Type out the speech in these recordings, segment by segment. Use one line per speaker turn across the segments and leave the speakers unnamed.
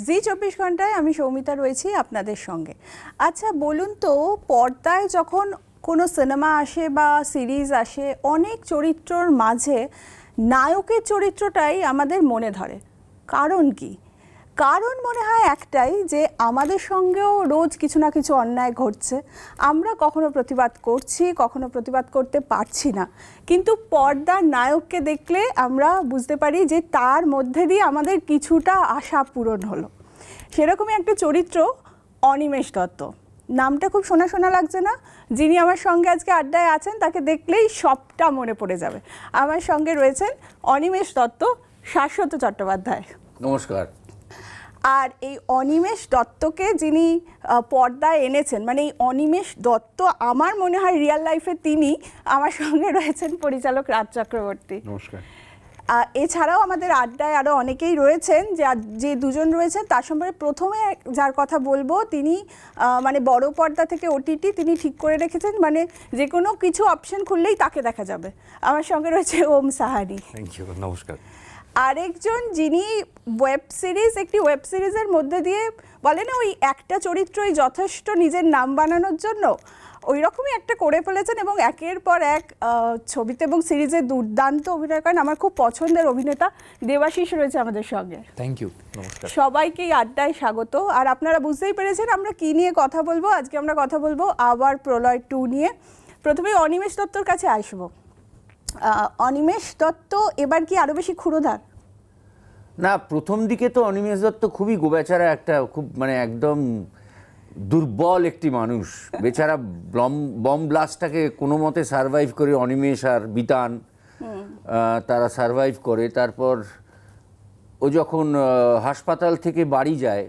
জি 24 ঘন্টায় আমি সৌমিতা রয়েছি আপনাদের সঙ্গে। আচ্ছা বলুন তো, পর্দায় যখন কোনো সিনেমা আসে বা সিরিজ আসে, অনেক চরিত্রর মাঝে নায়কের চরিত্রটাই আমাদের মনে ধরে। কারণ কি? কারণ মনে হয় একটাই, যে আমাদের সঙ্গেও রোজ কিছু না কিছু অন্যায় ঘটছে, আমরা কখনো প্রতিবাদ করছি, কখনো প্রতিবাদ করতে পারছি না, কিন্তু পর্দার নায়ককে দেখলে আমরা বুঝতে পারি যে তার মধ্যে দিয়ে আমাদের কিছুটা আশা পূরণ হলো। সেরকমই একটা চরিত্র অনিমেষ দত্ত। নামটা খুব শোনা শোনা লাগছে না? যিনি আমার সঙ্গে আজকে আড্ডায় আছেন তাকে দেখলেই সবটা মনে পড়ে যাবে। আমার সঙ্গে রয়েছেন অনিমেষ দত্ত, শাশ্বত চট্টোপাধ্যায়।
নমস্কার।
আর এই অনিমেষ দত্তকে যিনি পর্দায় এনেছেন, মানে এই অনিমেষ দত্ত আমার মনে হয় রিয়েল লাইফে তিনি। আমার সঙ্গে রয়েছেন পরিচালক রাজ চক্রবর্তী।
নমস্কার।
এছাড়াও আমাদের আড্ডায় আরও অনেকেই রয়েছেন, যে দুজন রয়েছেন তার সম্পর্কে প্রথমে যার কথা বলবো, তিনি মানে বড় পর্দা থেকে ওটিটি তিনি ঠিক করে রেখেছেন, মানে যে কোনো কিছু অপশন খুললেই তাকে দেখা যাবে। আমার সঙ্গে রয়েছে ওম সাহানি।
Thank you. নমস্কার।
আরেকজন যিনি একটি ওয়েব সিরিজের মধ্যে দিয়ে বলে না, ওই একটা চরিত্রই যথেষ্ট নিজের নাম বানানোর জন্য, ওই রকমই একটা করে ফেলেছেন এবং একের পর এক ছবিতে এবং সিরিজে দুর্দান্ত অভিনয় করেন। আমার খুব পছন্দের অভিনেতা দেবাশিস রয়েছে আমাদের সঙ্গে।
Thank you. নমস্কার।
সবাইকেই আড্ডায় স্বাগত। আর আপনারা বুঝতেই পেরেছেন আমরা কি নিয়ে কথা বলবো। আজকে আমরা কথা বলবো আবার প্রলয় 2 নিয়ে। প্রথমে অনিমেষ দত্তর কাছে আসবো। অনিমেষ দত্ত এবার কি আরো বেশি ক্ষুরোধার?
না, প্রথম দিকে তো অনিমেষ দত্ত খুবই গোবেচারা, একটা খুব মানে একদম দুর্বল একটি মানুষ। বেচারা বম ব্লাস্টটাকে কোনো মতে সারভাইভ করে অনিমেষ আর বিতান তারা সারভাইভ করে। তারপর ও যখন হাসপাতাল থেকে বাড়ি যায়,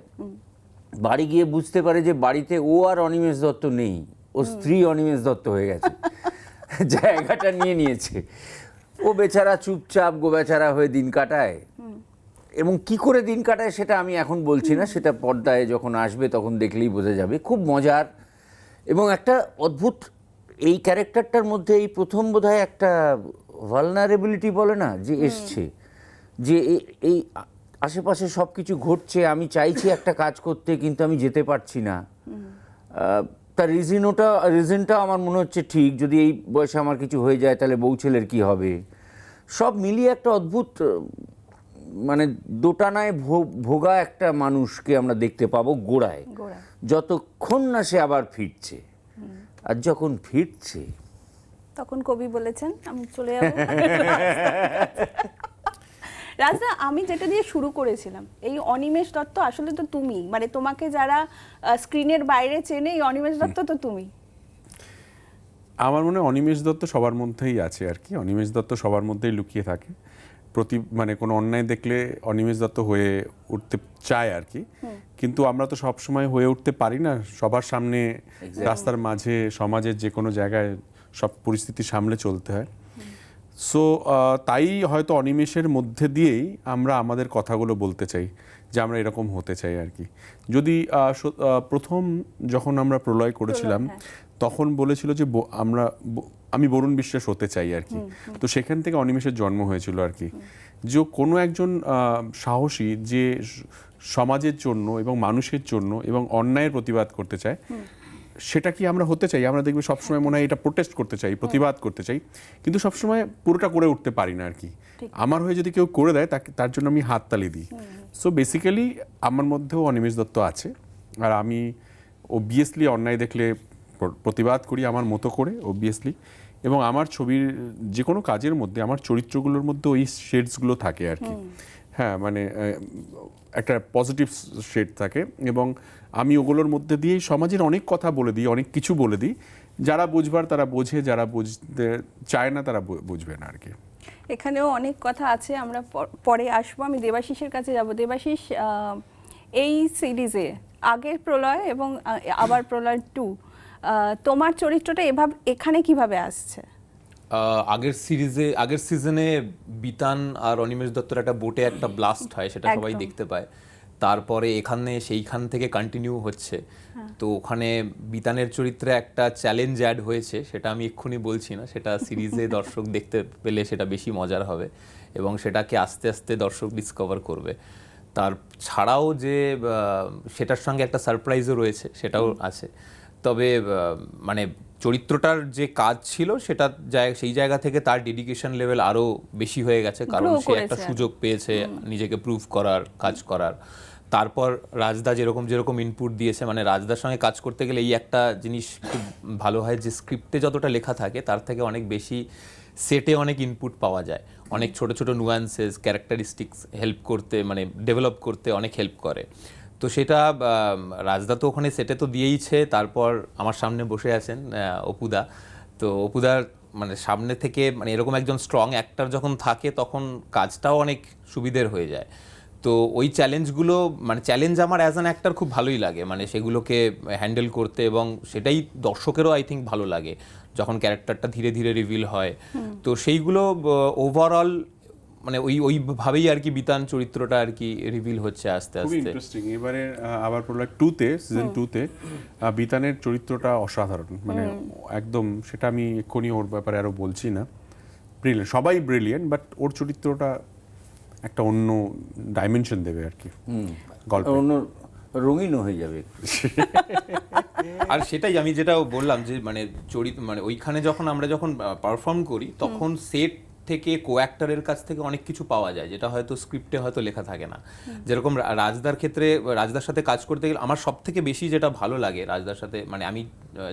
বাড়ি গিয়ে বুঝতে পারে যে বাড়িতে ও আর অনিমেষ দত্ত নেই, ও স্ত্রী অনিমেষ দত্ত হয়ে গেছে, জায়গাটা নিয়ে নিয়েছে। ও বেচারা চুপচাপ গোবেচারা হয়ে দিন কাটায়। এবং কি করে দিন কাটায় সেটা আমি এখন বলছি না, সেটা পর্দায় যখন আসবে তখন দেখলেই বোঝা যাবে। খুব মজার এবং একটা অদ্ভুত এই ক্যারেক্টারটার মধ্যে এই প্রথম বোধহয় একটা ভালনারেবিলিটি বলে না, যে এসছে, যে এই আশেপাশে সব কিছু ঘটছে, আমি চাইছি একটা কাজ করতে কিন্তু আমি যেতে পারছি না। তার রিজনটা আমার মনে হচ্ছে ঠিক, যদি এই বয়সে আমার কিছু হয়ে যায় তাহলে বউ ছেলের কী হবে, সব মিলিয়ে একটা অদ্ভুত মানে দোটানায় ভোগা একটা মানুষকে আমরা দেখতে পাবো গোড়ায়, যতক্ষণ না সে আবার ফিরছে। আর যখন ফিরছে
তখন কবি বলেছেন আমি চলে যাব। রাজদা, আমি যেটা দিয়ে শুরু করেছিলাম, এই অনিমেষ দত্ত আসলে তো তুমি, মানে তোমাকে যারা স্ক্রিনের বাইরে চেনে, এই অনিমেষ দত্ত তো তুমি।
আমার মনে হয় অনিমেষ দত্ত সবার মধ্যেই আছে আর কি। অনিমেষ দত্ত সবার মধ্যেই লুকিয়ে থাকে। মানে কোনো অন্যায় দেখলে অনিমেষ দত্ত হয়ে উঠতে চায় আর কি, কিন্তু আমরা তো সব সময় হয়ে উঠতে পারি না সবার সামনে। রাস্তার মাঝে, সমাজের যে কোনো জায়গায় সব পরিস্থিতি সামলে চলতে হয়। সো তাই হয়তো অনিমেষের মধ্যে দিয়েই আমরা আমাদের কথাগুলো বলতে চাই, যে আমরা এরকম হতে চাই আর কি। যদি প্রথম যখন আমরা প্রলয় করেছিলাম তখন বলেছিল যে আমি বরুণ বিশ্বাস হতে চাই আর কি। তো সেখান থেকে অনিমেষের জন্ম হয়েছিল আর কি। যে কোনো একজন সাহসী যে সমাজের জন্য এবং মানুষের জন্য এবং অন্যায়ের প্রতিবাদ করতে চায়, সেটা কি আমরা হতে চাই? আমরা দেখবে সবসময় মনে হয় এটা প্রোটেস্ট করতে চাই, প্রতিবাদ করতে চাই, কিন্তু সবসময় পুরোটা করে উঠতে পারি না আর কি। আমার হয়ে যদি কেউ করে দেয় তার জন্য আমি হাততালি দিই। সো বেসিক্যালি আমার মধ্যেও অনিমেষ দত্ত আছে, আর আমি অবভিয়াসলি অন্যায় দেখলে প্রতিবাদ করি আমার মতো করে, অবভিয়াসলি। এবং আমার ছবির যে কোনো কাজের মধ্যে আমার চরিত্রগুলোর মধ্যে ওই শেডসগুলো থাকে আর কি। হ্যাঁ, মানে একটা পজিটিভ শেড থাকে এবং আমি ওগুলোর মধ্যে দিয়েই সমাজের অনেক কথা বলে দিই, অনেক কিছু বলে দিই। যারা বুঝবার তারা বোঝে, যারা বুঝতে চায় না তারা বুঝবে না আর কি।
এখানেও অনেক কথা আছে, আমরা পরে আসবো। আমি দেবাশিসের কাছে যাব। দেবাশিস, এই সিরিজে আগের প্রলয় এবং আবার প্রলয় 2, তোমার চরিত্রটা এখানে কিভাবে আসছে?
আগের সিজনে বিতান আর অনিমেষ দত্তর একটা বোটে একটা ব্লাস্ট হয়, সেটা সবাই দেখতে পায়। তারপরে এখানে সেইখান থেকে কন্টিনিউ হচ্ছে। তো ওখানে বিতানের চরিত্রে একটা চ্যালেঞ্জ অ্যাড হয়েছে, সেটা আমি এক্ষুনি বলছি না, সেটা সিরিজে দর্শক দেখতে পেলে সেটা বেশি মজার হবে এবং সেটাকে আস্তে আস্তে দর্শক ডিসকভার করবে। তার ছাড়াও যে সেটার সঙ্গে একটা সারপ্রাইজও রয়েছে, সেটাও আছে। তবে মানে চরিত্রটার যে কাজ ছিল সেটা সেই জায়গা থেকে তার ডেডিকেশন লেভেল আরো বেশি হয়ে গেছে, কারণ
Grow
সে একটা
করেছে।
সুযোগ পেয়েছে নিজেকে প্রুভ করার, কাজ করার। তারপর রাজদা যেরকম ইনপুট দিয়েছে, মানে রাজদার সঙ্গে কাজ করতে গেলে এই একটা জিনিস খুব ভালো হয় যে স্ক্রিপ্টে যতটা লেখা থাকে তার থেকে অনেক বেশি সেটে অনেক ইনপুট পাওয়া যায়, অনেক ছোট ছোট নুয়ান্সেস, ক্যারেক্টারিস্টিক্স হেল্প করতে, মানে ডেভেলপ করতে অনেক হেল্প করে। তো সেটা রাজদা তো ওখানে সেটে তো দিয়েইছে। তারপর আমার সামনে বসে আছেন অপুদা। তো অপুদার মানে সামনে থেকে মানে এরকম একজন স্ট্রং অ্যাক্টর যখন থাকে তখন কাজটাও অনেক সুবিধের হয়ে যায়। তো ওই চ্যালেঞ্জগুলো, মানে চ্যালেঞ্জ আমার অ্যাজ অ্যান অ্যাক্টর খুব ভালোই লাগে, মানে সেগুলোকে হ্যান্ডেল করতে, এবং সেটাই দর্শকেরও আই থিঙ্ক ভালো লাগে যখন ক্যারেক্টারটা ধীরে ধীরে রিভিল হয়। তো সেইগুলো ওভারঅল মানে ওইভাবেই আর কি বিতান চরিত্রটা আর কি রিভিল হচ্ছে আস্তে
খুবই
আস্তে।
ইন্টারেস্টিং। এবারে আবার প্রলয় 2-তে, সিজন 2-তে বিতানের চরিত্রটা অসাধারণ, মানে একদম, সেটা আমি এক্ষুনি ওর ব্যাপারে আরো বলছি না। ব্রিলিয়েন্ট, সবাই ব্রিলিয়েন্ট, বাট ওর চরিত্রটা একটা অন্য ডাইমেনশন দেবে আর কি গল্প,
অন্য রঙিন হয়ে যাবে।
আর সেটাই আমি যেটা বললাম যে মানে মানে ওইখানে আমরা যখন পারফর্ম করি তখন সেট থেকে কো অ্যাক্টরের কাছ থেকে অনেক কিছু পাওয়া যায় যেটা হয়তো স্ক্রিপ্টে হয়তো লেখা থাকে না। যেরকম রাজদার ক্ষেত্রে, রাজদার সাথে কাজ করতে গেলে আমার সব থেকে বেশি যেটা ভালো লাগে রাজদার সাথে, মানে আমি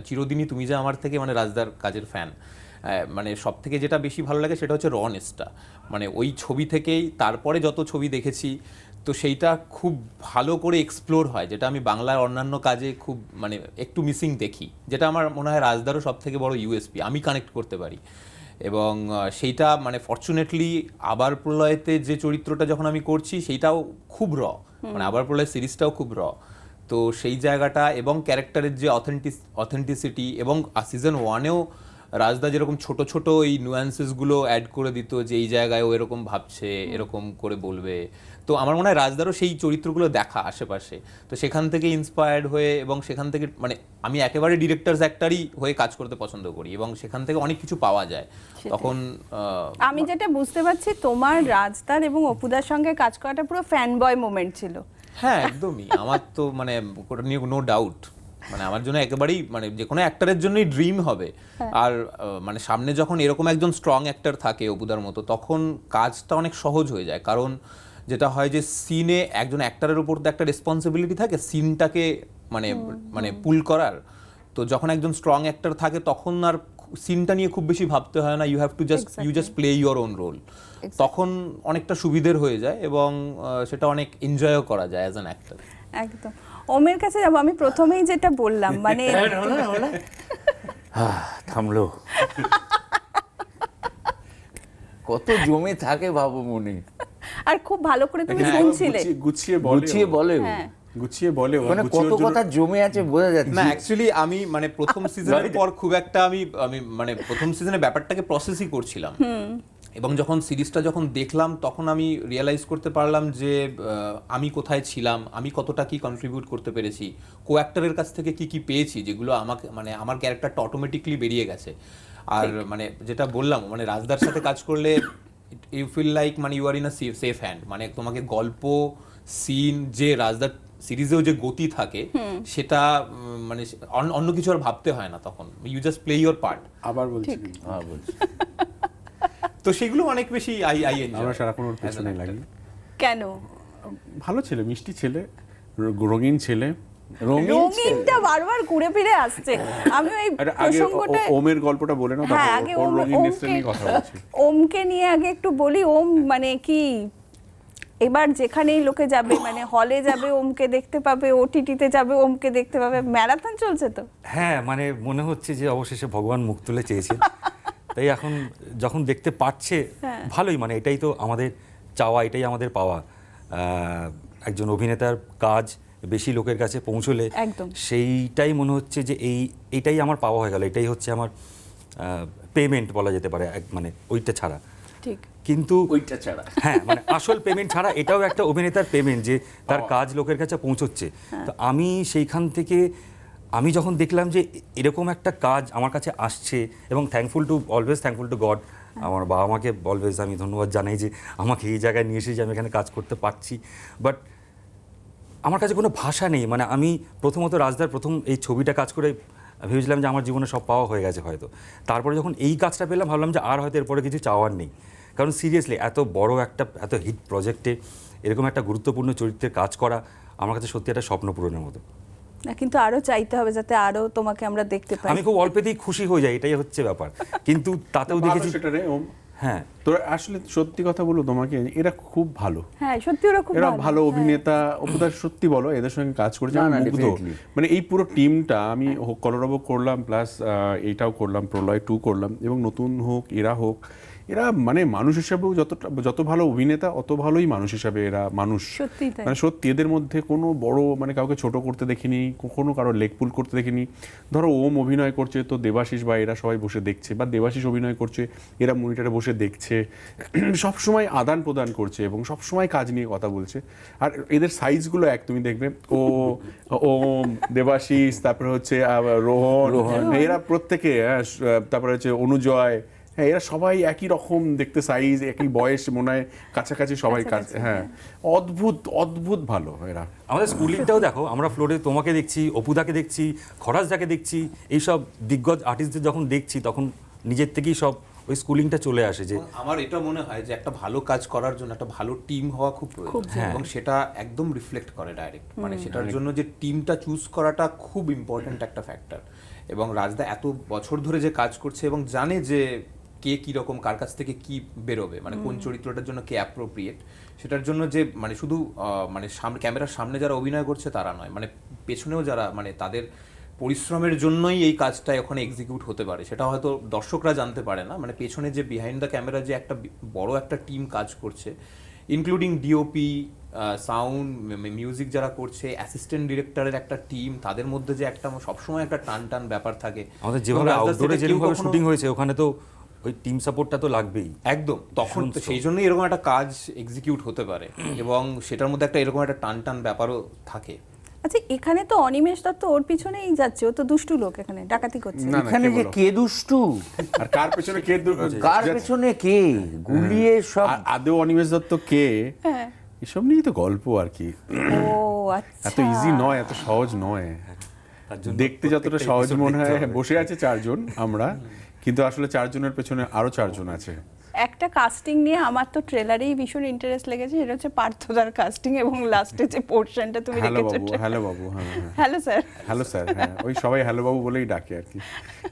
চিরদিনই তুমি যে আমার থেকে মানে রাজদার কাজের ফ্যান, মানে সব থেকে যেটা বেশি ভালো লাগে সেটা হচ্ছে রনেসটা। মানে ওই ছবি থেকেই তারপরে যত ছবি দেখেছি তো সেইটা খুব ভালো করে এক্সপ্লোর হয়, যেটা আমি বাংলার অন্যান্য কাজে খুব মানে একটু মিসিং দেখি, যেটা আমার মনে হয় রাজদারও সব থেকে বড় ইউএসপি, আমি কানেক্ট করতে পারি। এবং সেইটা মানে ফরচুনেটলি আবার প্রলয়তে যে চরিত্রটা যখন আমি করছি সেইটাও খুব মানে আবার প্রলয় সিরিজটাও খুব তো সেই জায়গাটা এবং ক্যারেক্টারের যে অথেন্টিসিটি, এবং সিজন 1-এও রাজদা যেরকম ছোট ছোট এই নুয়ান্সেসগুলো অ্যাড করে দিত যে এই জায়গায় ও এরকম ভাবছে, এরকম করে বলবে। তো আমার মনে হয় রাজদারও সেই চরিত্রগুলো দেখা আশেপাশে, তো সেখান থেকে ইন্সপায়ার্ড হয়ে, এবং সেখান থেকে মানে আমি একেবারে ডিরেক্টরস অ্যাক্টরই হয়ে কাজ করতে পছন্দ করি, এবং সেখান থেকে অনেক কিছু পাওয়া যায় তখন।
আমি যেটা বুঝতে পারছি তোমার রাজদার এবং অপুদার সঙ্গে কাজ করাটা পুরো ফ্যান বয় মোমেন্ট ছিল।
হ্যাঁ একদমই, আমার তো মানে ওটা নিয়ে নো ডাউট, মানে আমার জন্য একেবারেই মানে যে কোনো অ্যাক্টরের জন্যই ড্রিম হবে। আর মানে সামনে যখন এরকম একজন স্ট্রং অ্যাক্টর থাকে অপুদার মতো, তখন কাজটা অনেক সহজ হয়ে যায়, কারণ যেটা হয় যে সিনে একজন অ্যাক্টরের উপর তো একটা রেসপন্সিবিলিটি থাকে সিনটাকে মানে মানে পুল করার। তো যখন একজন স্ট্রং অ্যাক্টর থাকে তখন আর সিনটা নিয়ে খুব বেশি ভাবতে হয় না, you just play your own role. তখন অনেকটা সুবিধের হয়ে যায়, এবং সেটা অনেক এনজয়ও করা যায় অ্যাজ অ্যান অ্যাক্টর।
একদম। ওমের কাছে যাবো, আমি প্রথমেই যেটা বললাম মানে
থামলো, কত জমে থাকে ভাবো মনে,
আর খুব ভালো করে তুমি
হ্যাঁ,
শুনছিলে।
গুছিয়ে
গুছিয়ে বলে,
হ্যাঁ।
গুছিয়ে বলে,
মানে কত কথা জমে আছে বোঝা যাচ্ছে
না অ্যাকচুয়ালি আমি মানে প্রথম সিজনের পর খুব একটা আমি মানে প্রথম সিজনে ব্যাপারটাকে প্রসেসই করছিলাম, এবং যখন সিরিজটা যখন দেখলাম তখন আমি রিয়েলাইজ করতে পারলাম যে আমি কোথায় ছিলাম, আমি কতটা কি কন্ট্রিবিউট করতে পেরেছি, কো অ্যাক্টরের কাছ থেকে কি কি পেয়েছি, যেগুলো আমাকে মানে আমার ক্যারেক্টারটা অটোমেটিকলি বেরিয়ে গেছে। আর মানে যেটা বললাম, মানে রাজদার সাথে কাজ করলে ইউ ফিল লাইক মানে you are in a safe hand, মানে তোমাকে গল্প, সিন, যে রাজদার সিরিজেও যে গতি থাকে সেটা মানে অন্য কিছু আর ভাবতে হয় না, তখন you just play your part.
আবার বলছি
হ্যাঁ বলছি।
তো সেগুলো অনেক বেশি আই এনজয়।
আমরা সারাক্ষণ ওর পেছনে লাগি।
কেন?
ভালো ছেলে, মিষ্টি ছেলে, রঙিন ছেলে।
রঙিনটা বারবার ঘুরে ফিরে আসছে। আমি ওই
আগে
প্রসঙ্গটা
ওমের গল্পটা বলে নাও,
হ্যাঁ,
তারপর
আগে
ওর রঙিননেস
ওমকে
নিয়ে কথা বলছি।
ওমকে নিয়ে আগে একটু বলি। ওম মানে কি এবার যেখানেই লোকে যাবে, মানে হলে যাবে ওমকে দেখতে পাবে, ওটিটিতে যাবে ওমকে দেখতে পাবে, ম্যারাথন চলছে তো।
হ্যাঁ, মানে মনে হচ্ছে যে অবশেষে ভগবান মুখ তুলে চেয়েছেন, তাই এখন যখন দেখতে পাচ্ছে ভালোই, মানে এটাই তো আমাদের চাওয়া, এটাই আমাদের পাওয়া। একজন অভিনেতার কাজ বেশি লোকের কাছে পৌঁছলে
একদম।
সেইটাই মনে হচ্ছে যে এইটাই আমার পাওয়া হয়ে গেল, এটাই হচ্ছে আমার পেমেন্ট বলা যেতে পারে, মানে ওইটা ছাড়া।
ঠিক।
কিন্তু
ওইটা ছাড়া,
হ্যাঁ, মানে আসল পেমেন্ট ছাড়া এটাও একটা অভিনেতার পেমেন্ট, যে তার কাজ লোকের কাছে পৌঁছচ্ছে। তো আমি সেইখান থেকে আমি যখন দেখলাম যে এরকম একটা কাজ আমার কাছে আসছে, এবং অলওয়েজ থ্যাঙ্কফুল টু গড আমার বাবা মাকে অলওয়েজ আমি ধন্যবাদ জানাই যে আমাকে এই জায়গায় নিয়ে এসে যে আমি এখানে কাজ করতে পারছি। বাট আমার কাছে কোনো ভাষা নেই, মানে আমি প্রথমত রাজদার প্রথম এই ছবিটা কাজ করে ভেবেছিলাম যে আমার জীবনে সব পাওয়া হয়ে গেছে হয়তো। তারপরে যখন এই কাজটা পেলাম ভাবলাম যে আর হয়তো এরপরে কিছু চাওয়ার নেই, কারণ সিরিয়াসলি এত বড় একটা এত হিট প্রজেক্টে এরকম একটা গুরুত্বপূর্ণ চরিত্রের কাজ করা আমার কাছে সত্যি একটা স্বপ্ন পূরণের মতো।
না, কিন্তু আরো চাইতে হবে যাতে আরো তোমাকে আমরা দেখতে পাই।
আমি খুব অল্পেতেই খুশি হয়ে যাই, এটাই হচ্ছে ব্যাপার, কিন্তু তাতেও দেখেছি
সেটা রে ওম।
হ্যাঁ
তো আসলে সত্যি কথা বলো তোমাকে, এরা খুব ভালো,
হ্যাঁ সত্যি ওরা খুব
এরা
ভালো।
ভালো অভিনেতা। অপুদা সত্যি বলো, এদের সঙ্গে কাজ করেছে
না,
আমি
না,
মুগ্ধ।
definitely।
মানে এই পুরো টিমটা আমি কলরব করলাম, প্লাস এইটাও করলাম, প্রলয় 2 করলাম, এবং নতুন হোক এরা হোক, এরা মানে মানুষ হিসাবেও যত ভালো অভিনেতা অত ভালোই মানুষ হিসাবে এরা মানুষ।
সত্যিই তাই।
মানে সত্যি এদের মধ্যে কোনো বড় মানে কাউকে ছোট করতে দেখিনি, কখনো কারো লেগ পুল করতে দেখিনি। ধরো ওম অভিনয় করছে তো দেবাশিস বা এরা সবাই বসে দেখছে, বা দেবাশিস অভিনয় করছে এরা মনিটরে বসে দেখছে, সব সময় আদান প্রদান করছে এবং সব সময় কাজ নিয়ে কথা বলছে। আর এদের সাইজগুলো এক, তুমি দেখবে ওম, দেবাশিস, তারপরে হচ্ছে রোহন, এরা প্রত্যেকে, তারপরে হচ্ছে অনুজয়, হ্যাঁ এরা সবাই একই রকম দেখতে, সাইজ একই, বয়স মনে হয় কাছাকাছি সবাই কাজ। হ্যাঁ অদ্ভুত অদ্ভুত ভালো এরা।
আমাদের স্কুলিংটাও দেখো, আমরা ফ্লোরে তোমাকে দেখছি, অপুদাকে দেখছি, খরাজদাকে দেখছি, এইসব দিগ্গজ আর্টিস্টদের যখন দেখছি তখন নিজের থেকেই সব ওই স্কুলিংটা চলে আসে। যে
আমার এটা মনে হয় যে একটা ভালো কাজ করার জন্য একটা ভালো টিম হওয়া খুব প্রয়োজন, এবং সেটা একদম রিফ্লেক্ট করে ডাইরেক্ট, মানে সেটার জন্য যে টিমটা চুজ করাটা খুব ইম্পর্ট্যান্ট একটা ফ্যাক্টর। এবং রাজদা এত বছর ধরে যে কাজ করছে এবং জানে যে কে কীরকম, কার কাছ থেকে কি বেরোবে, মানে কোন চরিত্রটার জন্য কে অ্যাপ্রোপ্রিয়েট, সেটার জন্য যে মানে শুধু মানে সামনে ক্যামেরার সামনে যারা অভিনয় করছে তারা নয়, মানে পেছনেও যারা, মানে তাদের পরিশ্রমের জন্যই এই কাজটা ওখানে এক্সিকিউট হতে পারে, সেটা হয়তো দর্শকরা জানতে পারে না। মানে পেছনে যে বিহাইন্ড দ্য ক্যামেরা যে একটা বড় একটা টিম কাজ করছে, ইনক্লুডিং ডিওপি, সাউন্ড, মিউজিক যারা করছে, অ্যাসিস্ট্যান্ট ডিরেক্টরের একটা টিম, তাদের মধ্যে যে একটা সবসময় একটা টান টান ব্যাপার থাকে।
আমাদের যেভাবে আউটডোরে যেভাবে শুটিং হয়েছে ওখানে তো ওই টিম সাপোর্টটা তো লাগবেই
একদম, তখন তো সেই জন্যই এরকম একটা কাজ এক্সিকিউট হতে পারে, এবং সেটার মধ্যে একটা এরকম একটা টান টান ব্যাপারও থাকে।
আচ্ছা, এখানে তো অনিমেষ দত্ত ওর পিছনেই যাচ্ছে, ও তো দুষ্টু লোক, এখানে ডাকাতি করছে।
না,
এখানে
কে
যে
বলো?
কে দুষ্টু,
আর কার পেছনে কে
কার পেছনে কে গুলিয়ে সব,
আদৌ অনিমেষ দত্ত কে,
হ্যাঁ।
এসব নিয়েই তো গল্প আর কি।
ও আচ্ছা,
এত ইজি নয়, এত সহজ নয়।
তার জন্য
দেখতে যতটা
প্রত্যেকটা
সহজ
episode
মনে
দেখতে
হয়,
হবে।
বসে আছে 4 জন আমরা, কিন্তু আসলে 4 জনের পেছনে আরো 4 জন আছে।
একটা কাস্টিং নিয়ে আমার তো ট্রেলারেই ভীষণ ইন্টারেস্ট লেগেছে, সেটা হচ্ছে পার্থদার কাস্টিং, এবং লাস্টে যে পোর্শনটা তুমি
হ্যালো
রেখেছো।
বাবু, হ্যালো বাবু, হ্যাঁ হ্যাঁ,
হ্যালো স্যার।
হ্যালো স্যার, হ্যাঁ ওই সবাই হ্যালো বাবু বলেই ডাকে আর কি।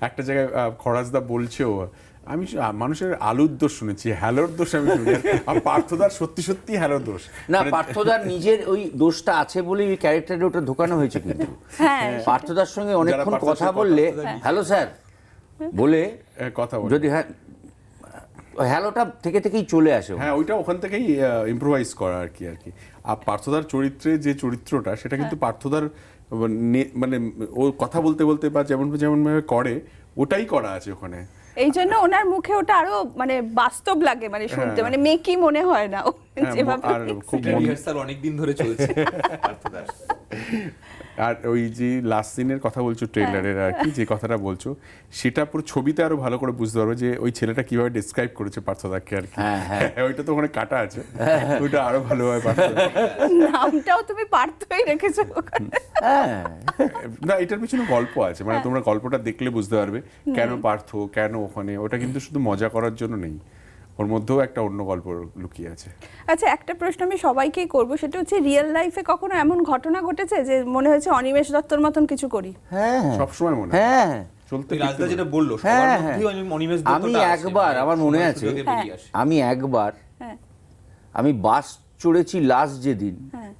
একটা জায়গায় খরাজদা বলছেও, আমি মানুষের আলুর দোষ শুনেছি, হ্যালোর দোষ আমি শুনি, আর পার্থদার সত্যি সত্যি হ্যালোর দোষ।
না পার্থদার নিজের ওই দোষটা আছে বলেই ওই ক্যারেক্টারে ওটা ঢোকানো হয়েছে, কিন্তু
হ্যাঁ,
পার্থদার সঙ্গে অনেকক্ষণ
পার্থদার
কথা
সঙ্গে
বললে হ্যালো স্যার বলে
কথা বলে,
যদি হ্যাঁ হ্যালোটা থেকে থেকেই চলে আসে।
হ্যাঁ ওইটা ওখান থেকেই ইম্প্রোভাইজ করা আর কি। আর পার্থদার চরিত্রে যে চরিত্রটা, সেটা কিন্তু পার্থদার মানে ও কথা বলতে বলতে বা যেমন ভাবে করে, ওটাই করা আছে ওখানে।
এই জন্য ওনার মুখে ওটা আরো মানে বাস্তব লাগে, মানে শুনতে,
হ্যাঁ।
মানে মেকি মনে হয় না ও
হ্যাঁ,
যেভাবে।
আর খুব
রিহার্সাল অনেক দিন ধরে চলছে পার্থদার।
আর ওই যে লাস্ট সিনের কথা বলছো ট্রেলারের আর কি, যে কথাটা বলছো, সেটা পুরো ছবিতে আরো ভালো করে বুঝতে পারবে যে ওই ছেলেটা কিভাবে ডিসক্রাইব করেছে পার্থদাকে আর কি। ওইটা তো ওখানে কাটা আছে, ওইটা আরো ভালোভাবে
নামটাও তুমি পার্থই রেখেছো ওখানে।
হ্যাঁ
না, এটার পিছনে গল্প আছে, মানে তোমরা গল্পটা দেখলে বুঝতে পারবে কেন পার্থ, কেন ওখানে। ওটা কিন্তু শুধু মজা করার জন্য নেই, ওর মধ্যেও একটা অন্য গল্প লুকিয়ে আছে।
আচ্ছা, একটা প্রশ্ন আমি সবাইকেই করব, সেটা হচ্ছে রিয়েল লাইফে কখনো এমন ঘটনা ঘটেছে যে মনে হয়েছে অনিমেষ দত্তর মতন কিছু করি?
হ্যাঁ
সবসময় মনে হয়
হ্যাঁ
চলতে
ওই রাজদা
ফিরতে
যেটা বললো,
হ্যাঁ,
সবার
হ্যাঁ।
মধ্যেই অনিমেষ দত্তটা
আমি
আছে,
একবার,
মানে
আমার মনে
সময়
আছে,
সুযোগে বেরিয়ে আসে।
আমি একবার
হ্যাঁ
আমি বাস চড়েছি লাস্ট যেদিন,
হ্যাঁ।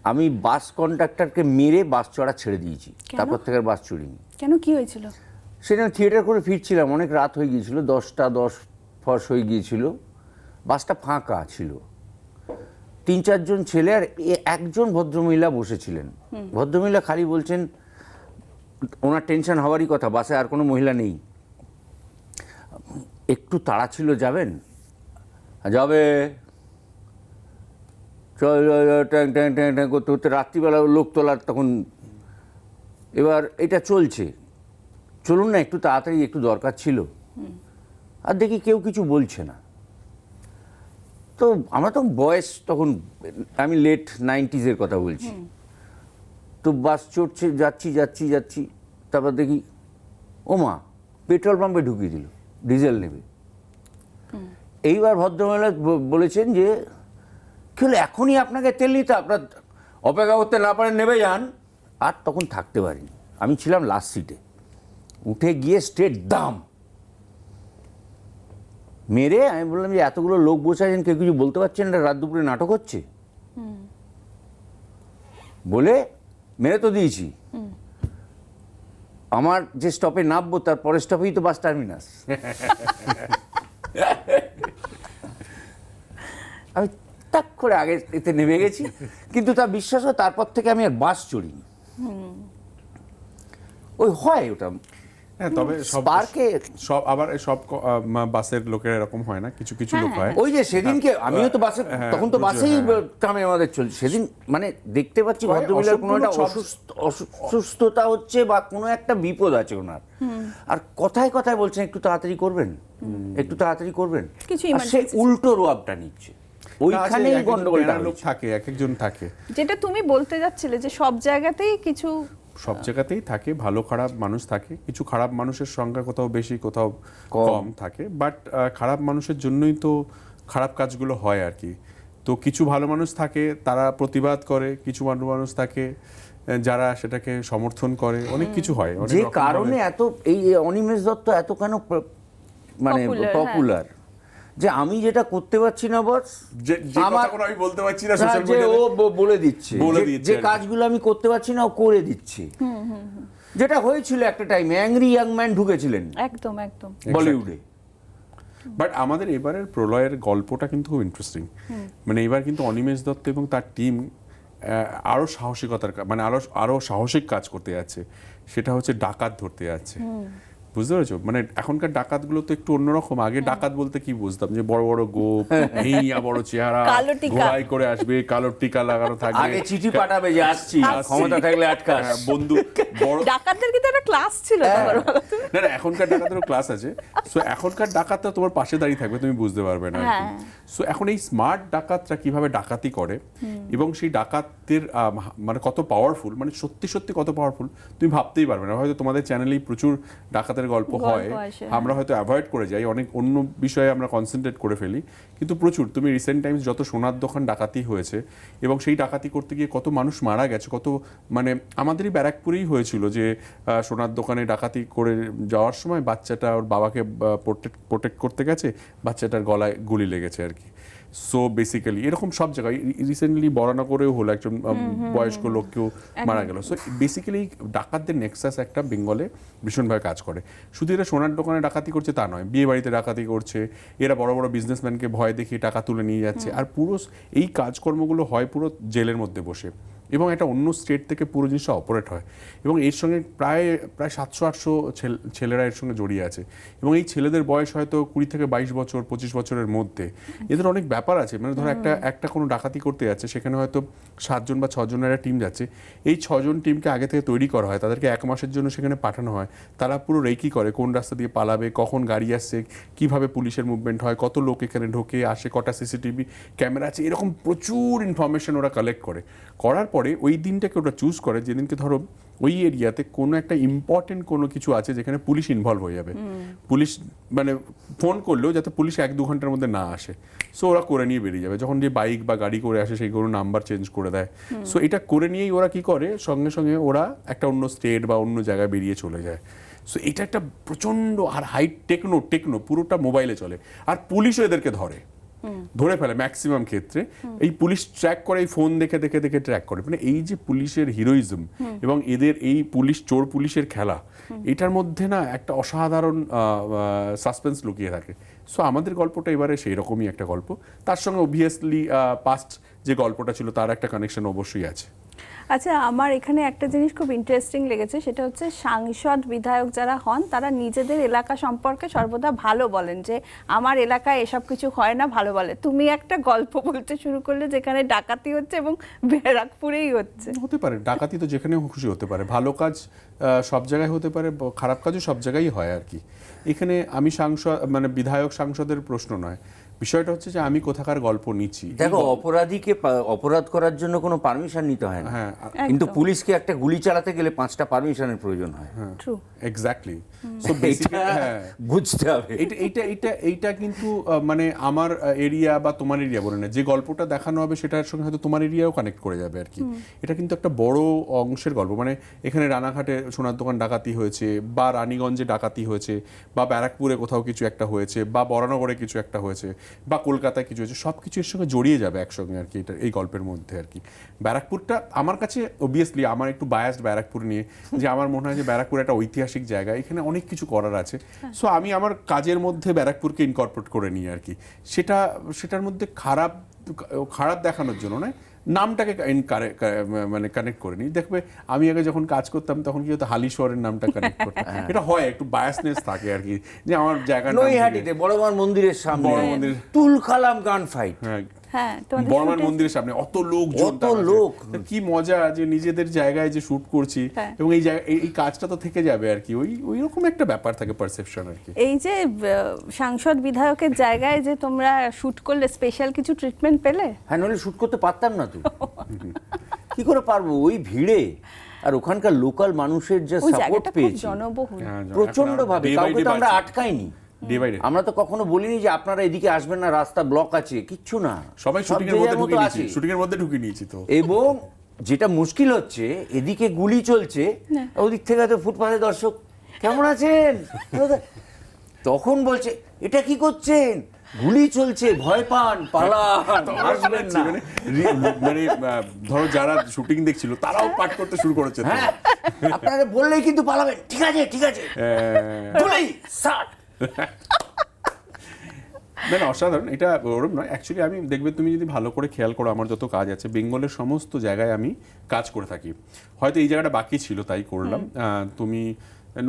আমি বাস কন্ডাক্টরকে মেরে বাস চড়া ছেড়ে দিয়েছি,
কেন?
তারপর থেকে আর বাস চড়িনি।
কেন, কি হয়েছিল?
সেটা থিয়েটার করে ফিরছিলাম, অনেক রাত হয়ে গিয়েছিল, 10টা 10 ফস হয়ে গিয়েছিল, বাসটা ফাঁকা ছিল, 3-4 জন ছেলে আর একজন ভদ্রমহিলা বসেছিলেন। ভদ্রমহিলা খালি বলছেন, ওনার টেনশন হওয়ারই কথা, বাসে আর কোনো মহিলা নেই, একটু তাড়া ছিল, যাবেন? যাবে, চল ট্যাং ট্যাং ট্যাং ট্যাং করতে করতে রাত্রিবেলা লোক তোলার তখন, এবার এটা চলছে, চলুন না একটু তাড়াতাড়ি, একটু দরকার ছিল। আর দেখি কেউ কিছু বলছে না। তো আমরা তো বয়স তখন, আমি লেট 90s কথা বলছি। তো বাস চড়ছে, যাচ্ছি, তারপর দেখি ও মা, পেট্রোল পাম্পে ঢুকিয়ে দিল, ডিজেল নেবে। এইবার ভদ্রমহিলা বলেছেন যে কি হলো, এখনই আপনাকে তেল নিতে, আপনার অপেক্ষা করতে না পারেন, নেবে যান। আর তখন থাকতে পারিনি, আমি ছিলাম লাস্ট সিটে, উঠে গিয়ে স্ট্রেট দাম মেরে আমি বললাম যে এতগুলো লোক বসে আছেন, কেউ কিছু বলতে পারছেন, এটা রাত দুপুরে নাটক হচ্ছে বলে মেরে তো দিয়েছি। আমার যে স্টপে নামবো তার পরের স্টপেই তো বাস টার্মিনাস। আমি টাক করে আগে এতে নেমে গেছি, কিন্তু তা বিশ্বাস হয় তারপর থেকে আমি আর বাস চড়িনি। ওই হয় ওটা।
হ্যাঁ, তবে সব আবার সব বাসের লোকের এরকম হয় না, কিছু কিছু লোক হয়।
ওই যে সেদিনকে আমিও তো বাসে, তখন তো বাসেই কামে আমাদের চলছে, সেদিন মানে দেখতে পাচ্ছি ভদ্রমহিলার কোনো একটা অসুস্থতা হচ্ছে বা কোনো একটা বিপদ আছে ওনার, আর কথায় কথায় বলছেন একটু তাড়াতাড়ি করবেন, একটু তাড়াতাড়ি করবেন, আর সে উল্টো রোয়াবটা নিচ্ছে। ওইখানেই গন্ডগোলটা
লোক থাকে, এক একজন থাকে।
যেটা তুমি বলতে যাচ্ছিলে যে সব জায়গাতেই কিছু,
সব জায়গাতেই থাকে ভালো খারাপ মানুষ থাকে, কিছু খারাপ মানুষের সংখ্যা কোথাও বেশি কোথাও কম থাকে, বাট খারাপ মানুষের জন্যই তো খারাপ কাজগুলো হয় আর কি। তো কিছু ভালো মানুষ থাকে, তারা প্রতিবাদ করে, কিছু ভালো মানুষ থাকে যারা সেটাকে সমর্থন করে, অনেক কিছু হয়।
যে কারণে এত এই অনিমেষ দত্ত এত কেন মানে পপুলার, যে আমি যেটা করতে পারছি না বস,
আমার আমি বলতে পারছি না, সোশ্যাল
যে ও বলে দিচ্ছে, যে
আর কি।
কাজগুলো আমি করতে পারছি না ও করে দিচ্ছে। যেটা হয়েছিল একটা টাইমে, অ্যাংরি ইয়াং ম্যান ঢুকেছিলেন
একদম একদম
বলিউডে।
বাট আমাদের এবারের প্রলয়ের গল্পটা কিন্তু খুব ইন্টারেস্টিং। মানে এবার কিন্তু অনিমেষ দত্ত এবং তার টিম আরো সাহসিকতার মানে আরো সাহসিক কাজ করতে যাচ্ছে, সেটা হচ্ছে ডাকাত ধরতে যাচ্ছে। বুঝতে পেরেছো? মানে এখনকার ডাকাতগুলো তো একটু অন্যরকম। আগে ডাকাত বলতে কি বুঝতাম, যে বড় বড় গোপ, এইয়া বড় চেহারা, ঘোড়ায় করে আসবে, কালো টিকা লাগানো থাকবে,
আগে চিঠি পাঠাবে যে আসছি, ক্ষমতা থাকলে আটকাস,
বন্ধু বড়।
ডাকাতদের কিন্তু একটা ক্লাস ছিল।
না না, এখনকার ডাকাতেরও ক্লাস আছে। সো এখনকার ডাকাতটা তোমার পাশে দাঁড়িয়ে থাকবে, তুমি বুঝতে পারবে না। সো এখন এই স্মার্ট ডাকাতরা কিভাবে ডাকাতি করে এবং সেই ডাকাতদের মানে কত পাওয়ারফুল, মানে সত্যি সত্যি কত পাওয়ারফুল তুমি ভাবতেই পারবে না। হয়তো তোমাদের চ্যানেলেই প্রচুর ডাকাতের গল্প হয়, আমরা হয়তো অ্যাভয়েড করে যাই, অনেক অন্য বিষয়ে আমরা কনসেন্ট্রেট করে ফেলি, কিন্তু প্রচুর। তুমি রিসেন্ট টাইমস যত সোনার দোকান ডাকাতি হয়েছে এবং সেই ডাকাতি করতে গিয়ে কত মানুষ মারা গেছে, কত মানে আমাদেরই ব্যারাকপুরেই হয়েছিল যে সোনার দোকানে ডাকাতি করে যাওয়ার সময় বাচ্চাটা ওর বাবাকে প্রোটেক্ট করতে গেছে, বাচ্চাটার গলায় গুলি লেগেছে আর কি। সো বেসিক্যালি এরকম সব জায়গায়, রিসেন্টলি বরানগরেও হলো, একজন বয়স্ক লোককেও মারা গেল। সো বেসিক্যালি ডাকাতদের নেক্সাস একটা বেঙ্গলে ভীষণভাবে কাজ করে। শুধু এরা সোনার দোকানে ডাকাতি করছে তা নয়, বিয়ে বাড়িতে ডাকাতি করছে, এরা বড় বড় বিজনেসম্যানকে ভয় দেখিয়ে টাকা তুলে নিয়ে যাচ্ছে। আর পুরো এই কাজকর্মগুলো হয় পুরো জেলের মধ্যে বসে, এবং একটা অন্য স্টেট থেকে পুরো জিনিসটা অপারেট হয়, এবং এর সঙ্গে প্রায় 700-800 ছেলেরা এর সঙ্গে জড়িয়ে আছে। এবং এই ছেলেদের বয়স হয়তো 20 থেকে 22 বছর, 25 বছরের মধ্যে। এদের অনেক ব্যাপার আছে, মানে ধরো একটা কোনো ডাকাতি করতে যাচ্ছে, সেখানে হয়তো 7 জন বা 6 জনের একটা টিম যাচ্ছে। এই 6 জন টিমকে আগে থেকে তৈরি করা হয়, তাদেরকে 1 মাসের জন্য সেখানে পাঠানো হয়। তারা পুরো রেকি করে কোন রাস্তা দিয়ে পালাবে, কখন গাড়ি আসছে, কিভাবে পুলিশের মুভমেন্ট হয়, কত লোক এখানে ঢোকে আসে, কটা সিসিটিভি ক্যামেরা আছে, এরকম প্রচুর ইনফরমেশন ওরা কালেক্ট করে। করার পরে ওই দিনটাকে ওটা চুজ করে যেদিনকে ধরো ওই এরিয়াতে কোনো একটা ইম্পর্টেন্ট কোনো কিছু আছে যেখানে পুলিশ ইনভলভ হয়ে যাবে, পুলিশ মানে ফোন করলেও যাতে পুলিশ 1-2 ঘন্টার মধ্যে না আসে, সো ওরা করে নিয়ে বেরিয়ে যাবে। যখন যে বাইক বা গাড়ি করে আসে সেই কোনো নাম্বার চেঞ্জ করে দেয়। সো এটা করে নিয়েই ওরা কি করে, সঙ্গে সঙ্গে ওরা একটা অন্য স্টেট বা অন্য জায়গায় বেরিয়ে চলে যায়। সো এটা একটা প্রচণ্ড আর হাই টেকনো পুরোটা মোবাইলে চলে, আর পুলিশও এদেরকে ধরে ফেলে ম্যাক্সিমাম ক্ষেত্রে। এই পুলিশ ট্র্যাক করে, এই ফোন দেখে দেখে দেখে ট্র্যাক করে। মানে এই যে পুলিশের হিরোইজম এবং এদের এই চোর পুলিশের খেলা, এটার মধ্যে না একটা অসাধারণ সাসপেন্স লুকিয়ে থাকে। সো আমাদের গল্পটা এবারে সেই রকমই একটা গল্প, তার সঙ্গে অবভিয়াসলি পাস্ট যে গল্পটা ছিল তার একটা কানেকশন অবশ্যই আছে।
আচ্ছা, আমার এখানে একটা জিনিস খুব ইন্টারেস্টিং লেগেছে, সেটা হচ্ছে সাংসদ বিধায়ক যারা হন তারা নিজেদের এলাকা সম্পর্কে সর্বদা ভালো বলেন, যে আমার এলাকায় এসব কিছু হয় না, ভালো বলে। তুমি একটা গল্প বলতে শুরু করলে যেখানে ডাকাতি হচ্ছে এবং ব্যারাকপুরেই হচ্ছে।
হতে পারে, ডাকাতি তো যেখানে খুশি হতে পারে, ভালো কাজ সব জায়গায় হতে পারে, খারাপ কাজও সব জায়গায় হয় আর কি। এখানে আমি সাংসদ মানে বিধায়ক সাংসদের প্রশ্ন নয়, বিষয়টা হচ্ছে যে আমি কোথাকার গল্প নিচ্ছি।
দেখো, অপরাধীকে অপরাধ করার জন্য কোনো পারমিশন নিতে হয় না,
হ্যাঁ
কিন্তু
একদম।
পুলিশকে একটা গুলি চালাতে গেলে 5টা পারমিশনের প্রয়োজন হয়।
ট্রু।
এক্স্যাক্টলি। সো
এটা বুঝতে হবে।
এইটা কিন্তু মানে আমার এরিয়া বা তোমার এরিয়া বলে না, যে গল্পটা দেখানো হবে সেটার সঙ্গে হয়তো তোমার এরিয়াও কানেক্ট করে যাবে আর কি। এটা কিন্তু একটা বড় অংশের গল্প, মানে এখানে রানাঘাটে সোনার দোকান ডাকাতি হয়েছে, বা রানীগঞ্জে ডাকাতি হয়েছে, বা ব্যারাকপুরে কোথাও কিছু একটা হয়েছে, বা বরানগরে কিছু একটা হয়েছে, বা কলকাতায় কিছু হয়েছে, সব কিছু এর সঙ্গে জড়িয়ে যাবে একসঙ্গে আর কি এটা এই গল্পের মধ্যে আর কি। ব্যারাকপুরটা আমার কাছে অবভিয়াসলি আমার একটু বায়াসড ব্যারাকপুর নিয়ে, যে আমার মনে হয় যে ব্যারাকপুর একটা ঐতিহাসিক জায়গা, এখানে অনেক কিছু করার আছে। সো আমি আমার কাজের মধ্যে ব্যারাকপুরকে ইনকর্পোরেট করে নিই আর কি। সেটার মধ্যে খারাপ দেখানোর জন্য নয়, নামটাকে মানে কানেক্ট করে নিই। দেখবে আমি আগে যখন কাজ করতাম তখন কি হতো, হালিশহরের নামটা কানেক্ট করতাম, এটা হয় একটু বায়াসনেস থাকে আর কি, যে আমার জায়গার নাম
নৈহাটিতে বড়মার মন্দিরের সামনে
বড় মন্দির,
তুলকালাম গান ফাইট,
হ্যাঁ, তোমাদের
বর্মান
শুটে-
মন্দিরের সামনে অত লোকজন,
অত লোক।
কি মজা যে নিজেদের জায়গায় যে শুট করছি,
হ্যাঁ।
এবং এই জায়গা এই কাজটা তো থেকে যাবে আর কি। ওই রকম একটা ব্যাপার থাকে, পারসেপশন আর কি।
এই যে সাংসদ বিধায়কের জায়গায় যে তোমরা শুট করলে, স্পেশাল কিছু ট্রিটমেন্ট পেলে?
হ্যাঁ, নইলে শুট করতে পারতাম না তো। কি করে পারবো ওই ভিড়ে? আর ওখানকার লোকাল মানুষের যে
ওই
সাপোর্ট
জায়গাটা খুব
পেয়েছি
জনবহুল।
প্রচন্ড ভাবে,
Day by
কাউকে
day
তো আমরা
বাড়ছে।
আটকাইনি।
Day by day।
আমরা তো কখনো বলিনি যে আপনারা এদিকে আসবেন না, রাস্তা ব্লক আছে, কিচ্ছু না।
সবাই
সব
শুটিং এর
যে
মধ্যে
যার মতো
ঢুকে নিয়েছি,
আছে।
শুটিং এর মধ্যে ঢুকে নিয়েছি তো।
এবং যেটা মুশকিল হচ্ছে, এদিকে গুলি চলছে, ওদিক থেকে তো ফুটপাথে দর্শক কেমন আছেন, তখন বলছে এটা কি করছেন, গুলি চলছে, ভয় পান, পালান, আসবেন না।
মানে ধরো যারা শুটিং দেখছিল তারাও পাঠ করতে শুরু করেছে তো।
হ্যাঁ, আপনারা বললেই কিন্তু পালাবেন, ঠিক আছে ঠিক আছে, গুলি স্টার্ট।
না না, অসাধারণ। এটা ওরম নয় অ্যাকচুয়ালি। আমি দেখবে তুমি যদি ভালো করে খেয়াল করো, আমার যত কাজ আছে বেঙ্গলের সমস্ত জায়গায় আমি কাজ করে থাকি। হয়তো এই জায়গাটা বাকি ছিল তাই করলাম। তুমি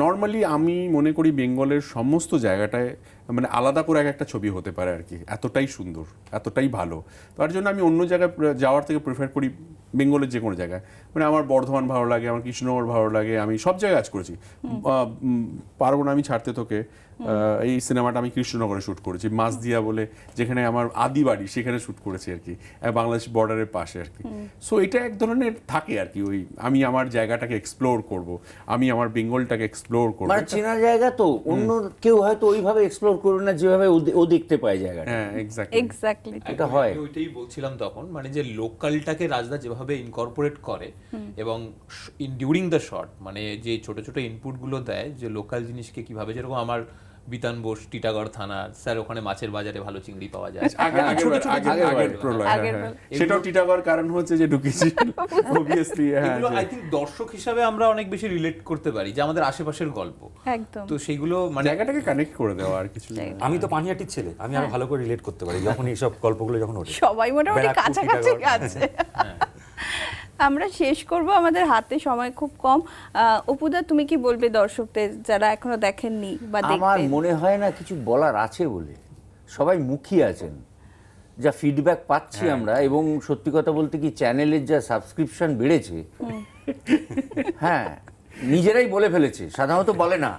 নর্মালি আমি মনে করি বেঙ্গলের সমস্ত জায়গাটায় মানে আলাদা করে একটা ছবি হতে পারে আর কি, এতটাই সুন্দর, এতটাই ভালো। তার জন্য আমি অন্য জায়গায় যাওয়ার থেকে প্রেফার করি বেঙ্গলের যে কোনো জায়গায়। মানে আমার বর্ধমান ভালো লাগে, আমার কৃষ্ণনগর ভালো লাগে, আমি সব জায়গায় কাজ করেছি। পারবো না আমি ছাড়তে তোকে, এই সিনেমাটা আমি কৃষ্ণনগরে শ্যুট করেছি, মাসদিয়া বলে যেখানে আমার আদি বাড়ি, সেখানে শ্যুট করেছি আর কি, বাংলাদেশ বর্ডারের পাশে আর কি। সো এটা এক ধরনের থাকে আর কি, ওই আমি আমার জায়গাটাকে এক্সপ্লোর করব, আমি আমার বেঙ্গলটাকে এক্সপ্লোর করব।
মানে চেনা জায়গা তো, অন্য কেউ হয়তো ওইভাবে এক্সপ্লোর করবে না যেভাবে ও দেখতে পায় জায়গাটা।
হ্যাঁ এক্স্যাক্টলি।
এক্স্যাক্টলি।
এটা হয়।
আমি ওইটাই বলছিলাম তখন, মানে যে লোকালটাকে রাজদা যেভাবে ইনকর্পোরেট করে এবং ডিউরিং দ্য শট, মানে যে ছোট ছোট ইনপুট গুলো দেয়, যে লোকাল জিনিসকে কিভাবে, যেরকম আমার বিতান বোস টিটাগড় থানা, স্যার ওখানে মাছের বাজারে ভালো চিংড়ি পাওয়া যায়।
আগের প্রলয়,
আগের
হ্যাঁ, হ্যাঁ। সেটাও টিটাগড় কারণ হচ্ছে যে ঢুকেছি অবভিয়াসলি। হ্যাঁ,
এগুলো আই থিঙ্ক দর্শক হিসাবে আমরা অনেক বেশি রিলেট করতে পারি, যে আমাদের আশেপাশের গল্প।
একদম।
তো সেইগুলো মানে
জায়গাটাকে কানেক্ট করে দেওয়া আর কিছু।
আমি তো পানিহাটির ছেলে, আমি আরো ভালো করে রিলেট করতে পারি যখন এইসব গল্পগুলো যখন ওঠে।
সবাই মোটামুটি
ব্যারাকপুর,
কাছাকাছি
টিটাগড়।
আছে। আমরা শেষ করব, আমাদের হাতে সময় খুব কম। অপুদা, তুমি কি বলবে দর্শকদের যারা এখনো দেখেননি বা
আমার
দেখবেন?
মনে হয় না কিছু বলার আছে বলে, সবাই মুখী আছেন, যা ফিডব্যাক পাচ্ছি আমরা, এবং সত্যি কথা বলতে কি চ্যানেলের যা সাবস্ক্রিপশন বেড়েছে, হ্যাঁ নিজেরাই বলে ফেলেছে, সাধারণত বলে না।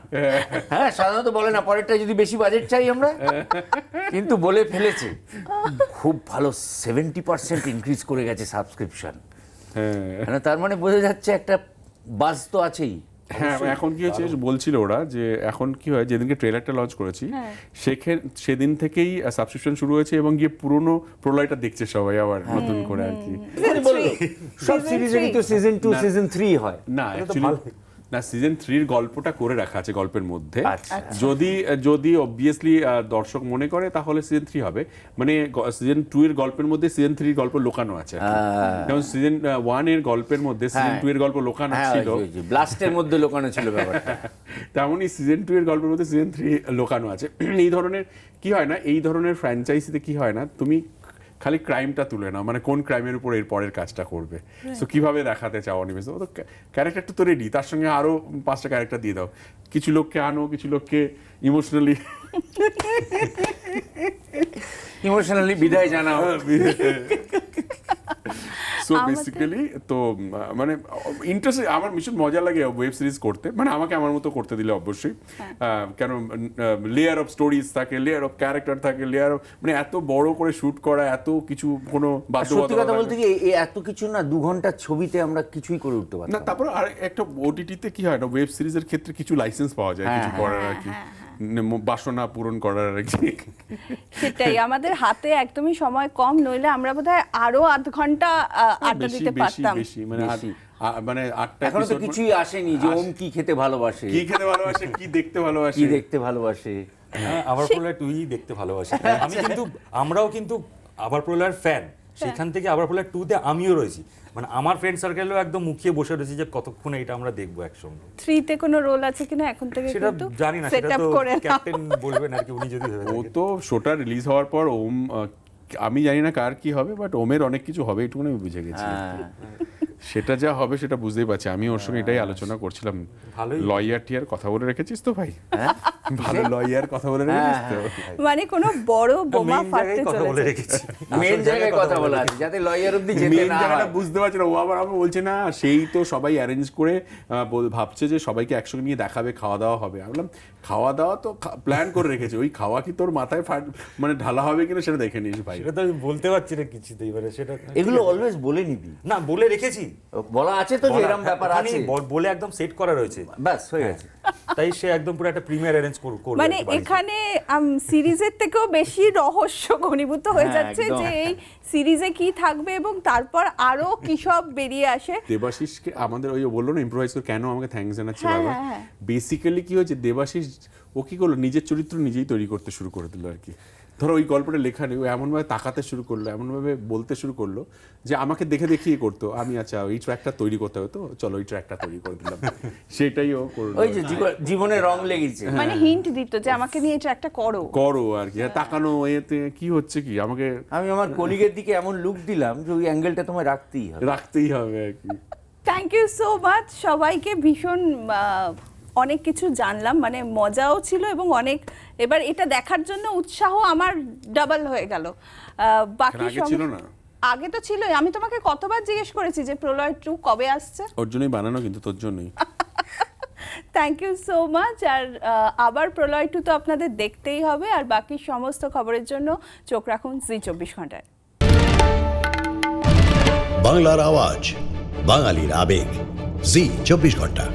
হ্যাঁ, সাধারণত বলে না, পরেরটা যদি বেশি বাজেট চাই আমরা, কিন্তু বলে ফেলেছে খুব ভালো 70% ইনক্রিজ করে গেছে সাবস্ক্রিপশন। মানে তার মানে বোঝা যাচ্ছে একটা বাজ তো আছেই।
হ্যাঁ, এখন কি হচ্ছে বলছিল ওরা যে এখন কি হয়, যেদিনকে ট্রেলারটা লঞ্চ করেছি সেদিন থেকেই সাবস্ক্রিপশন শুরু হয়েছে, এবং গিয়ে পুরনো প্রলয়টা দেখছে সবাই আবার নতুন করে আর কি।
সব সিরিজেরই তো সিজন 2 সিজন 3 হয়
না অ্যাকচুয়ালি না, সিজন 3-র গল্পটা করে রাখা আছে গল্পের মধ্যে।
আচ্ছা।
যদি অবভিয়াসলি দর্শক মনে করে তাহলে সিজন 3 হবে, মানে সিজন 2 এর গল্পের মধ্যে সিজন 3-র গল্প লুকানো আছে। যেমন সিজন 1 এর গল্পের মধ্যে সিজন 2 এর গল্প লুকানো ছিল,
ব্লাস্টের মধ্যে লুকানো ছিল ব্যাপারটা।
তেমনই সিজন 2 এর গল্পের মধ্যে সিজন 3 লুকানো আছে। এই ধরনের কি হয় না, এই ধরনের ফ্র্যাঞ্চাইজিতে কি হয় না, তুমি খালি ক্রাইমটা তুলে না, মানে কোন ক্রাইমের উপর এর পরের কাজটা করবে, সো কিভাবে দেখাতে চাও অনিমেষ দত্ত, ক্যারেক্টারটা তো রেডি, তার সঙ্গে আরো 5টা ক্যারেক্টার দিয়ে দাও, কিছু লোককে আনো, কিছু লোককে ইমোশনালি
বিদায় জানাও।
সো বেসিক্যালি তো মানে ইন্টারেস্ট, আমার ভীষণ মজা লাগে ওয়েব সিরিজ করতে, মানে আমাকে আমার মতো করতে দিলে অবশ্যই, কেন লেয়ার অফ স্টোরিজ থাকে, লেয়ার অফ ক্যারেক্টার থাকে, লেয়ার অফ, মানে এত বড় করে শুট করা, এত কিছু, কোনো
সত্যি কথা বলতে কি এই এত কিছু না, 2 ঘন্টার ছবিতে আমরা কিছুই করে উঠতে পারি
না। তারপর আর একটা ওটিটিতে কি হয় না, ওয়েব সিরিজের ক্ষেত্রে কিছু লাইসেন্স পাওয়া যায় কিছু করার আর কি, বাসনা পূরণ করার আর কি।
সেটাই, আমাদের হাতে একদমই সময় কম, নইলে আমরা বোধহয় আরো আধ ঘন্টা আড্ডা দিতে পারতাম।
বেশি মানে মানে 8টা
এখনো তো কিছুই আসেনি যে ওম কি খেতে ভালোবাসে,
কি খেতে ভালোবাসে, কি দেখতে ভালোবাসে,
কি দেখতে ভালোবাসে।
আবার প্রলয় 2 দেখতে ভালোবাসি আমি, কিন্তু আমরাও কিন্তু আবার প্রলয়ের ফ্যান, সেখান থেকে আবার প্রলয় 2-তে আমিও রয়েছি, মানে আমার ফ্রেন্ড সার্কেলও একদম মুখিয়ে বসে রয়েছে যে কতক্ষণে এটা আমরা দেখবো একসঙ্গে।
3-তে কোনো রোল আছে কিনা এখন থেকে
সেটা
কিন্তু
জানি না,
সেট
সেটা
আপ
তো
করে নাও।
ক্যাপ্টেন বলবেন আর কি, উনি যদি ভেবে
ও
থাকেন।
তো শোটা রিলিজ হওয়ার পর ওম, আমি জানি না কার কি হবে, বাট ওমের অনেক কিছু হবে এটুকুনি আমি বুঝে গেছি। সেটা যা হবে সেটা বুঝতেই পারছি, আমি ওর সঙ্গে এটাই আলোচনা করছিলাম।
ভালোই।
লয়ার টিয়ার কথা বলে রেখেছিস তো ভাই? ভালো লয়ার কথা বলে রেখেছিস তো?
মানে কোনো বড় বোমা
Main
ফাটতে
জায়গায় কথা বলে
চলেছে।
রেখেছি।
মেন জায়গায় কথা বলা আছে যাতে লয়ার অবধি যেতে
মেন
না
জায়গাটা
হয়।
বুঝতে পারছি না, ও আবার আমি বলছে না সেই তো সবাই অ্যারেঞ্জ করে ভাবছে যে সবাইকে একসঙ্গে নিয়ে দেখাবে, খাওয়া দাওয়া হবে। আমি বললাম খাওয়া দাওয়া তো প্ল্যান করে রেখেছে, ওই খাওয়া কি তোর মাথায় মানে ঢালা হবে কিনা সেটা দেখে নিস ভাই।
সেটা তো আমি বলতে পারছি না কিছুতেই, এবারে সেটা
এগুলো অলওয়েজ বলে নিবি,
না বলে রেখেছি,
বলা আছে তো যে
বলা-
এরকম ব্যাপার
ওখানেই
আছে,
বলে একদম সেট করা রয়েছে,
ব্যাস হয়ে গেছে।
তাই সে একদম পুরো একটা প্রিমিয়ার অ্যারেঞ্জ করবে
মানে
আর কি বাড়িতে।
এখানে সিরিজের থেকেও বেশি রহস্য ঘনীভূত হয়ে
হ্যাঁ,
যাচ্ছে
একদম।
যে এই সিরিজে কি থাকবে এবং তারপর আরো কি সব বেরিয়ে আসে।
দেবাশিসকে আমাদের ওই বললো না ইম্প্রোভাইজ করে কেন আমাকে থ্যাঙ্কস জানাচ্ছে
হ্যাঁ,
বাবা,
হ্যাঁ, হ্যাঁ।
বেসিক্যালি কি হয়েছে, দেবাশিস ও কি করলো, নিজের চরিত্র নিজেই তৈরি করতে শুরু করে দিল আর কি। ধরো ওই গল্পটা লেখা নেই, ও এমনভাবে তাকাতে শুরু করলো, এমনভাবে বলতে শুরু করলো যে আমাকে দেখে দেখিয়ে করতো, আমি আচ্ছা ওই ট্র্যাকটা তৈরি করতে হবে তো চলো ওই ট্র্যাকটা তৈরি করে দিলাম, সেটাই ও করলো।
ওই যে জীবনে রং লেগেছে।
মানে হিন্ট দিত যে আমাকে নিয়ে এটা একটা করো।
করো আর কি, তাকানো এতে কি হচ্ছে কি, আমাকে
আমি আমার কলিগের দিকে এমন লুক দিলাম যে ওই অ্যাঙ্গেলটা তোমায় রাখতেই হবে।
রাখতেই হবে আর কি।
থ্যাংক ইউ সো মাচ সবাইকে, ভীষণ অনেক কিছু জানলাম, মানে মজাও ছিল এবং অনেক, এবার এটা দেখার জন্য উৎসাহ আমার ডাবল হয়ে গেল। বাকি
আগে ছিল না?
আগে তো ছিলই, আমি তোমাকে কতবার জিজ্ঞেস করেছি যে প্রলয় 2 কবে আসছে।
ওর জন্যই বানানো, কিন্তু তোর জন্যই।
Thank you so much. আর আবার প্রলয় 2 তো আপনাদের দেখতেই হবে, আর বাকি সমস্ত খবরের জন্য চোখ রাখুন জি 24 ঘন্টায়।
বাংলার আওয়াজ, বাঙালির আবেগ, জি 24 ঘন্টা।